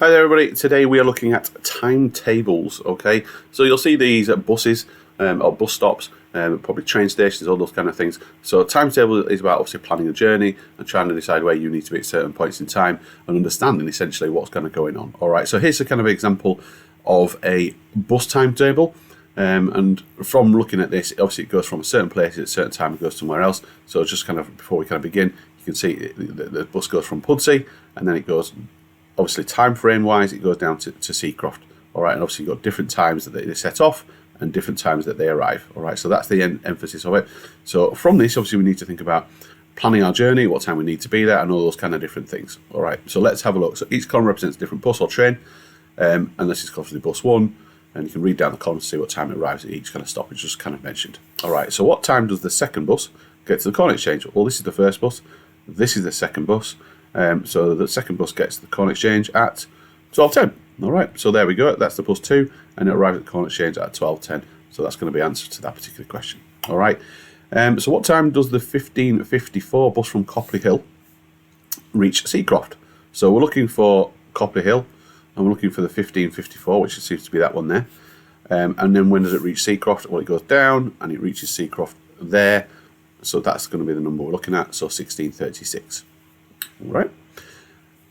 Hi there everybody, today we are looking at timetables, okay? So you'll see these at buses or bus stops, probably train stations, all those kind of things. So timetable is about obviously planning a journey and trying to decide where you need to be at certain points in time and understanding essentially what's kind of going on. Alright, so here's a kind of example of a bus timetable. And from looking at this, obviously it goes from a certain place at a certain time, it goes somewhere else. So just kind of, before we kind of begin, you can see the bus goes from Pudsey and then it goes, obviously time frame wise, it goes down to Seacroft. All right, and obviously you've got different times that they set off and different times that they arrive. All right, so that's the emphasis of it. So from this, obviously we need to think about planning our journey, what time we need to be there, and all those kind of different things. All right, so let's have a look. So each column represents a different bus or train, and this is obviously bus 1, and you can read down the column to see what time it arrives at each kind of stoppage, just kind of mentioned. All right, so what time does the second bus get to the Corn Exchange? Well, this is the first bus, this is the second bus. So the second bus gets to the Corn Exchange at 12:10. All right, so there we go. That's the bus 2, and it arrives at the Corn Exchange at 12:10. So that's going to be answer to that particular question. All right. So what time does the 15:54 bus from Copley Hill reach Seacroft? So we're looking for Copley Hill, and we're looking for the 15:54, which seems to be that one there. And then when does it reach Seacroft? Well, it goes down, and it reaches Seacroft there. So that's going to be the number we're looking at. So 16:36. All right.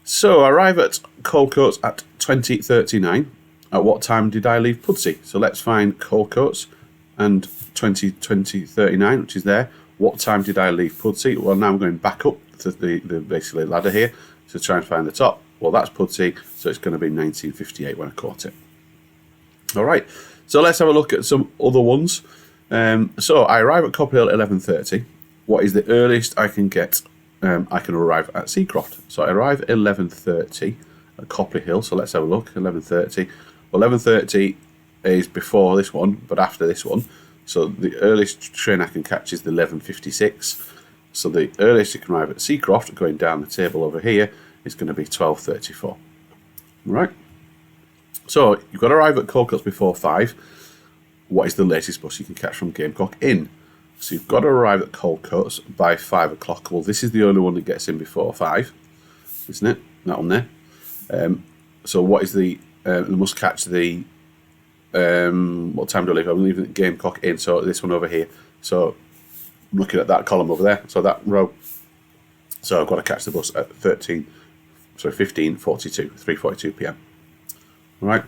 So I arrive at Coalcoats at 20:39. At what time did I leave Pudsey? So let's find Coalcoats and 20:39, which is there. What time did I leave Pudsey? Well, now I'm going back up to the basically ladder here to try and find the top. Well, that's Pudsey, so it's going to be 19:58 when I caught it. All right. So let's have a look at some other ones. So I arrive at Copley Hill at 11:30. What is the earliest I can get? I can arrive at Seacroft. So I arrive at 11:30 at Copley Hill. So let's have a look. 11:30. Well, 11:30 is before this one, but after this one. So the earliest train I can catch is the 11:56. So the earliest you can arrive at Seacroft, going down the table over here, is going to be 12:34. Right. So you've got to arrive at Coalcoats before 5. What is the latest bus you can catch from Gamecock Inn? So you've got to arrive at Coalcoats by 5 o'clock. Well, this is the only one that gets in before 5, isn't it? That one there. So what is the... they must catch the... what time do I leave? I'm leaving at Gamecock Inn, so this one over here. So I'm looking at that column over there, so that row. So I've got to catch the bus at 15:42, 3:42 p.m. All right.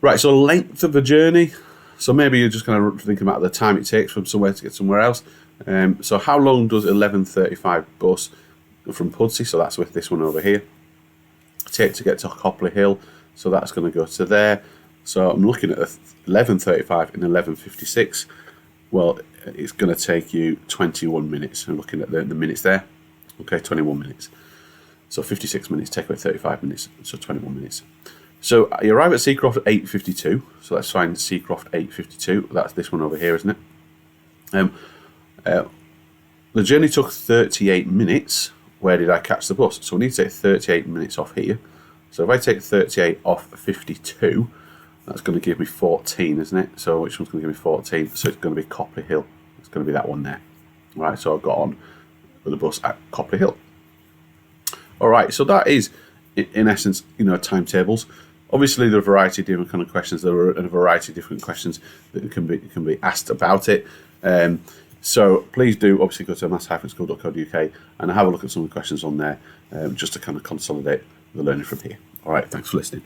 Right, so length of a journey. So maybe you're just kind of thinking about the time it takes from somewhere to get somewhere else. So how long does 11:35 bus from Pudsey, so that's with this one over here, take to get to Copley Hill? So that's going to go to there. So I'm looking at 11:35 and 11:56. Well, it's going to take you 21 minutes. I'm looking at the minutes there. Okay, 21 minutes. So 56 minutes, take away 35 minutes, so 21 minutes. So you arrive at Seacroft at 8:52. So let's find Seacroft 8:52. That's this one over here, isn't it? The journey took 38 minutes. Where did I catch the bus? So we need to take 38 minutes off here. So if I take 38 off 52, that's going to give me 14, isn't it? So which one's going to give me 14? So it's going to be Copley Hill. It's going to be that one there. All right, so I've got on with the bus at Copley Hill. All right, so that is, in essence, timetables. Obviously, there are a variety of different kind of questions. There are a variety of different questions that can be asked about it. So please do obviously go to maths-school.co.uk and have a look at some of the questions on there, just to kind of consolidate the learning from here. All right, thanks for listening.